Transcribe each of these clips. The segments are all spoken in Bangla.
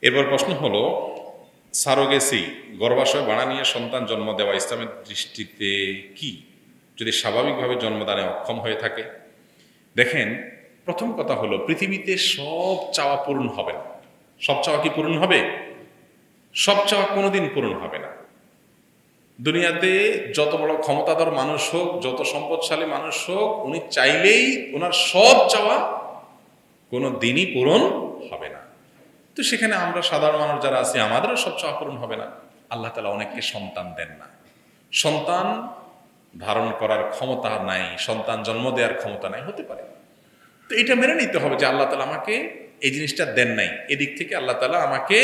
এরপর প্রশ্ন হলো, সারোগেসি গর্ভাশয় ভাড়া নিয়ে সন্তান জন্ম দেওয়া ইসলামের দৃষ্টিতে কি, যদি স্বাভাবিকভাবে জন্মদানে অক্ষম হয়ে থাকে? দেখেন, প্রথম কথা হলো, পৃথিবীতে সব চাওয়া পূরণ হবে না। সব চাওয়া কি পূরণ হবে? সব চাওয়া কোনোদিন পূরণ হবে না। দুনিয়াতে যত বড় ক্ষমতাধর মানুষ হোক, যত সম্পদশালী মানুষ হোক, উনি চাইলেই ওনার সব চাওয়া কোনো দিনই পূরণ হবে না। তো সেখানে আমরা সাধারণ মানুষ যারা আছি, আমাদেরও সব চাওয়া পূরণ হবে না। আল্লাহ তাআলা অনেককে সন্তান দেন না, সন্তান ধারণ করার ক্ষমতা নাই, সন্তান জন্ম দেওয়ার ক্ষমতা নাই, হতে পারে। তো এটা মেনে নিতে হবে যে আল্লাহ তাআলা আমাকে এই জিনিসটা দেন নাই, এদিক থেকে আল্লাহ তাআলা আমাকে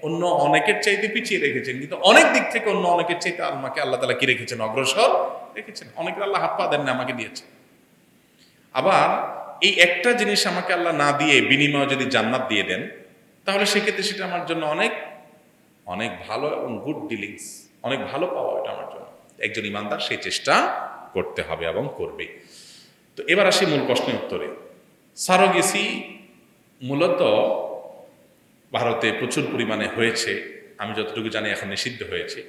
অন্য অনেকের চাইতে পিছিয়ে রেখেছেন, কিন্তু অনেক দিক থেকে অন্য অনেকের চাইতে আমাকে আল্লাহ তাআলা কি রেখেছেন? অগ্রসর রেখেছেন। অনেকের আল্লাহ হাত পা দেন না, আমাকে দিয়েছে। আবার এই একটা জিনিস আমাকে আল্লাহ না দিয়ে বিনিময়ে যদি জান্নাত দিয়ে দেন, তাহলে সেক্ষেত্রে সেটা আমার জন্য অনেক অনেক ভালো এবং গুড ডিলিংস, অনেক ভালো পাওয়া এটা আমার জন্য। একজন ইমানদার সেই চেষ্টা করতে হবে এবং করবে। তো এবার আসি মূল প্রশ্নের উত্তরে। সারোগেসি মূলত ভারতে প্রচুর পরিমাণে হয়েছে, আমি যতটুকু জানি এখন নিষিদ্ধ হয়েছে।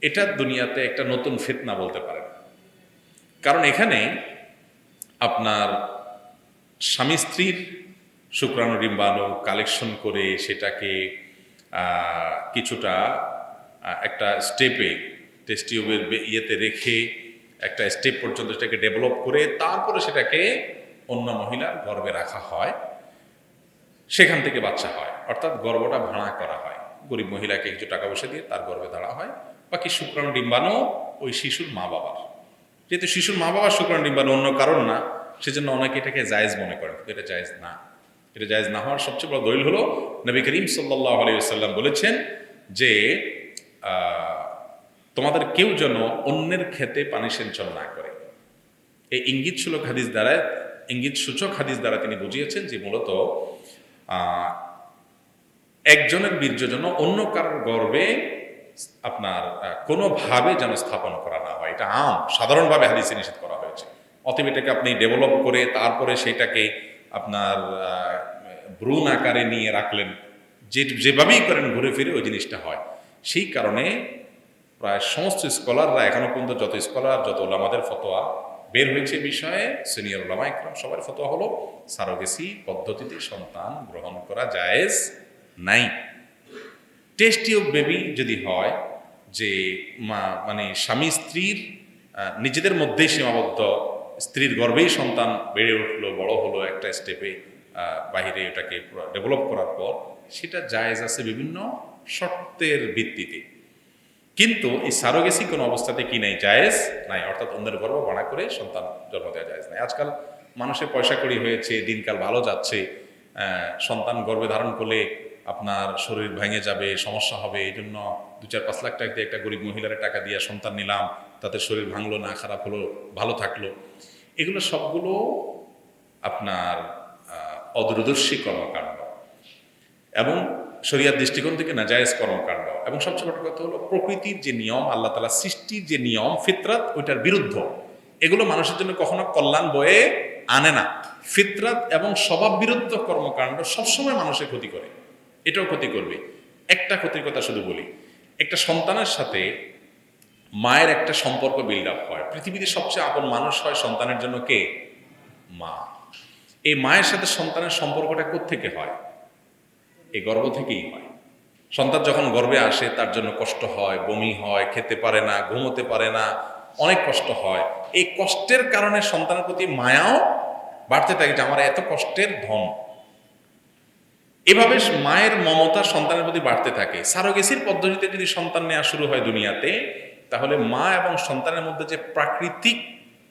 এটা দুনিয়াতে একটা নতুন ফিতনা বলতে পারেন। কারণ এখানে আপনার স্বামী স্ত্রীর শুক্রাণু ডিম্বাণু কালেকশন করে সেটাকে কিছুটা একটা স্টেপে টেস্ট টিউবের ইয়েতে রেখে একটা স্টেপ পর্যন্ত সেটাকে ডেভেলপ করে তারপরে সেটাকে অন্য মহিলার গর্ভে রাখা হয়, সেখান থেকে বাচ্চা হয়। অর্থাৎ গর্ভটা ভাড়া করা হয়, গরিব মহিলাকে কিছু টাকা পয়সা দিয়ে তার গর্ভে ধরা হয়। বাকি শুক্রাণু ডিম্বাণু ওই শিশুর মা বাবার, যেহেতু শিশুর মা বাবার শুক্রাণু ডিম্বাণু, অন্য কারণ না, সেজন্য অনেকে এটাকে জায়েজ মনে করেন, কিন্তু এটা জায়েজ না। এটা জায়েজ না হওয়ার সবচেয়ে বড় দলিল হলো নবী করিম সাল্লাল্লাহু আলাইহি ওয়াসাল্লাম বলেছেন যে তোমাদের কেউ যেন অন্যের ক্ষেতে পানি সিঞ্চন না করে। এই ইঙ্গিত সূচক হাদিস দ্বারা তিনি বুঝিয়েছেন যে মূলত একজনের বীর্য যেন অন্য কারোর গর্ভে আপনার কোনোভাবে যেন স্থাপন করা না হয়। এটা সাধারণভাবে হাদিসে নিষেধ করা হয়েছে। অতএব এটাকে আপনি ডেভেলপ করে তারপরে সেটাকে আপনার ভ্রূণ আকারে নিয়ে রাখলেন, যেভাবেই করেন ঘুরে ফিরে ওই জিনিসটা হয়। সেই কারণে প্রায় সমস্ত স্কলাররা এখনো পর্যন্ত, যত স্কলার, যত ওলামাদের ফতোয়া বের হয়েছে বিষয়ে, সিনিয়র ওলামা ইকরাম সবার ফতোয়া হলো সারোগেসি পদ্ধতিতে সন্তান গ্রহণ করা জায়েজ নাই। টেস্ট টিউব বেবি যদি হয়, যে মানে স্বামী স্ত্রীর নিজেদের মধ্যেই সীমাবদ্ধ, স্ত্রীর গর্ভেই সন্তান বেড়ে উঠলো, বড় হলো, একটা স্টেপে বাহিরে এটাকে ডেভেলপ করার পর, সেটা জায়েজ আছে বিভিন্ন শর্তের ভিত্তিতে। কিন্তু এই সারোগেসি কোনো অবস্থাতে কি নাই, জায়েজ নাই। অর্থাৎ অন্যের গর্ভ ভাড়া করে সন্তান জন্ম দেওয়া জায়েজ নাই। আজকাল মানুষের পয়সা কড়ি হয়েছে, দিনকাল ভালো যাচ্ছে, সন্তান গর্ভে ধারণ করলে আপনার শরীর ভেঙে যাবে, সমস্যা হবে, এই জন্য 2-4-5 লাখ টাকা দিয়ে একটা গরিব মহিলার টাকা দিয়ে সন্তান নিলাম, তাতে শরীর ভাঙলো না, খারাপ হলো, ভালো থাকলো। এগুলো সবগুলো আপনার অদূরদর্শী কর্মকাণ্ড এবং শরিয়ার দৃষ্টিকোণ থেকে নাজায়েজ কর্মকাণ্ড। এবং সবচেয়ে বড় কথা হলো, প্রকৃতির যে নিয়ম, আল্লাহ তাআলা সৃষ্টির যে নিয়ম, ফিতরাত, ওইটার বিরুদ্ধ। এগুলো মানুষের জন্য কখনো কল্যাণ বয়ে আনে না। ফিতরাত এবং স্বভাব বিরুদ্ধ কর্মকাণ্ড সবসময় মানুষের ক্ষতি করে, এটাও ক্ষতি করবে। একটা ক্ষতির কথা শুধু বলি, একটা সন্তানের সাথে মায়ের একটা সম্পর্ক বিল্ড আপ হয়। পৃথিবীতে সবচেয়ে আপন মানুষ হয় সন্তানের জন্য কে? মা। এই মায়ের সাথে সন্তানের সম্পর্কটা কোত্থেকে হয়? এই গর্ভ থেকেই হয়। সন্তান যখন গর্ভে আসে তার জন্য কষ্ট হয়, বমি হয়, খেতে পারে না, ঘুমোতে পারে না, অনেক কষ্ট হয়। এই কষ্টের কারণে সন্তানের প্রতি মায়াও বাড়তে থাকে, যে আমার এত কষ্টের ধন। এভাবে মায়ের মমতা সন্তানের প্রতি বাড়তে থাকে। সারোগেসির পদ্ধতিতে যদি সন্তান নেওয়া শুরু হয় দুনিয়াতে, তাহলে মা এবং সন্তানের মধ্যে যে প্রাকৃতিক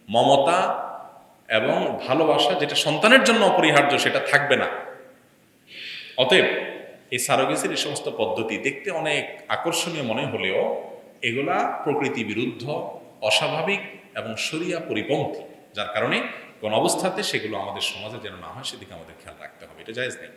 মমতা এবং ভালোবাসা, যেটা সন্তানের জন্য অপরিহার্য, সেটা থাকবে না। অতএব এই সারোগেসির এই সমস্ত পদ্ধতি দেখতে অনেক আকর্ষণীয় মনে হলেও এগুলা প্রকৃতি বিরুদ্ধ, অস্বাভাবিক এবং শরিয়া পরিপন্থী, যার কারণে কোন অবস্থাতে সেগুলো আমাদের সমাজে যেন না হয় সেদিকে আমাদের খেয়াল রাখতে হবে। এটা জায়েজ নেই।